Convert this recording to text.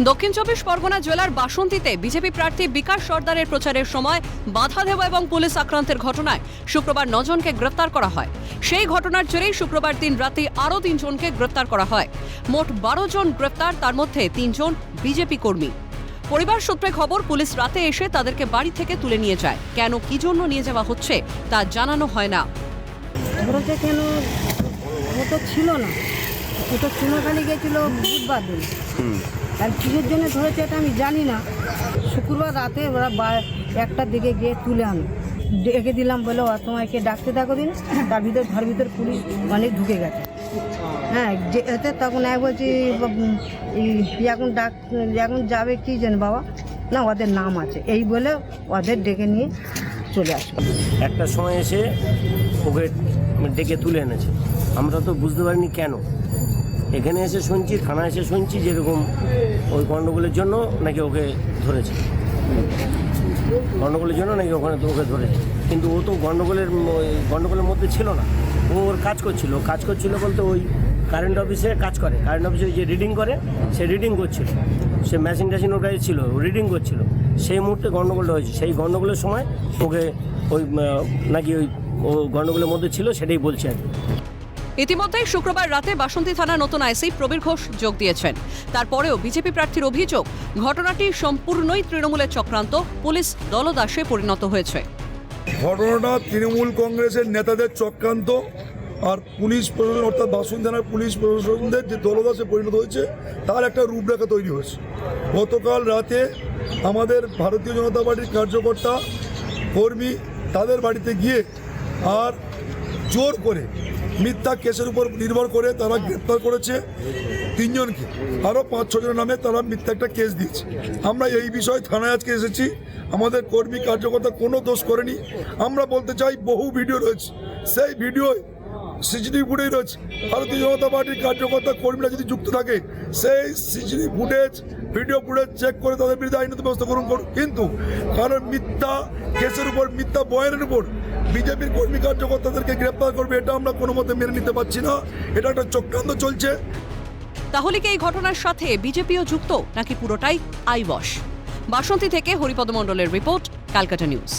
দক্ষিণ চব্বিশ পরগনা জেলার বাসন্তীতে বিজেপি প্রার্থী বিকাশ সর্দারের প্রচারের সময় বাধা দেওয়া এবং পুলিশ আক্রান্তের ঘটনায় শুক্রবার 9 জনকে গ্রেফতার করা হয়। সেই ঘটনার জেরেই শুক্রবার দিন রাতে আরও 3 জনকে গ্রেফতার করা হয়। মোট 12 জন গ্রেফতার, তার মধ্যে 3 জন বিজেপি কর্মী। পরিবার সূত্রে খবর, পুলিশ রাতে এসে তাদেরকে বাড়ি থেকে তুলে নিয়ে যায়। কেন, কি জন্য নিয়ে যাওয়া হচ্ছে তা জানানো হয় না। কেন ও তো ছিল না, ও তো চুনোখালি গেছিল বুধবার দিন। আর কিসের জন্য ধরেছে এটা আমি জানি না। শুক্রবার রাতে ওরা 1টার দিকে গিয়ে তুলে আনো, ডেকে দিলাম, বলে তোমাকে ডাকতে থাকো দিন। তার ভিতর ঘর ভিতর পুলিশ অনেক ঢুকে গেছে। হ্যাঁ, এতে তখন এক বলছি এখন যাবে কি জানি বাবা, না ওদের নাম আছে এই বলে ওদের ডেকে নিয়ে চলে আসবে। একটা সময় এসে ওকে ডেকে তুলে এনেছে, আমরা তো বুঝতে পারিনি কেন। এখানে এসে শুনছি, থানা এসে শুনছি যেরকম ওই গণ্ডগোলের জন্য নাকি ওকে ধরেছে, গণ্ডগোলের জন্য নাকি ওকে ধরেছে। কিন্তু ও তো গণ্ডগোলের মধ্যে ছিল না, ও ওর কাজ করছিল বলতে ওই কারেন্ট অফিসে কাজ করে, কারেন্ট অফিসে যে রিডিং করে সে রিডিং করছিল, সে মেশিন টেশিন ওর কাছে ছিল, রিডিং করছিল। সেই মুহূর্তে গণ্ডগোলটা হয়েছে, সেই গণ্ডগোলের সময় ওকে ওই নাকি ওই ও গণ্ডগোলের মধ্যে ছিল, সেটাই বলছে আর কি। ইতিমধ্যেই শুক্রবার রাতে বাসন্তী থানার নতুন আইসি প্রবীর ঘোষ যোগ দিয়েছেন। তারপরেও বিজেপি প্রার্থীর অভিযোগ, ঘটনাটি সম্পূর্ণই তৃণমূলের চক্রান্ত, পুলিশ দলদাসে পরিণত হয়েছে। ঘটনাটা তৃণমূল কংগ্রেসের নেতাদের চক্রান্ত আর পুলিশ প্রশাসন অর্থাৎ বাসন্তী থানার পুলিশ প্রশাসনদের যে দলদাসে পরিণত হয়েছে তার একটা রূপরেখা তৈরি হয়েছে। গতকাল রাতে আমাদের ভারতীয় জনতা পার্টির কার্যকর্তা কর্মী তাদের বাড়িতে গিয়ে আর জোর করে মিথ্যা কেসের উপর নির্ভর করে তারা গ্রেপ্তার করেছে 3 জনকে, আরও 5-6 জনের নামে তারা মিথ্যা একটা কেস দিয়েছে। আমরা এই বিষয়ে থানায় আজকে এসেছি। আমাদের কর্মী কার্যকর্তা কোনো দোষ করেনি। আমরা বলতে চাই, বহু ভিডিও রয়েছে, সেই ভিডিও সিসিটিভি ফুটেজ রয়েছে। ভারতীয় জনতা পার্টির কার্যকর্তা কর্মীরা যদি যুক্ত থাকে সেই CCTV footage video footage check করে তাদের বিরুদ্ধে আইনত ব্যবস্থা গ্রহণ করুন। কিন্তু কারণ মিথ্যা কেসের উপর, মিথ্যা বয়ানের উপর বিজেপির কর্মী কার্যকর্তাদেরকে গ্রেপ্তার করবে, এটা আমরা কোনো মতে মেনে নিতে পারছি না। এটা একটা চক্রান্ত চলছে। তাহলে কি এই ঘটনার সাথে বিজেপিও যুক্ত, নাকি পুরোটাই আইওয়াশ? বাসন্তী থেকে হরিপদ মণ্ডলের রিপোর্ট, ক্যালকাটা নিউজ।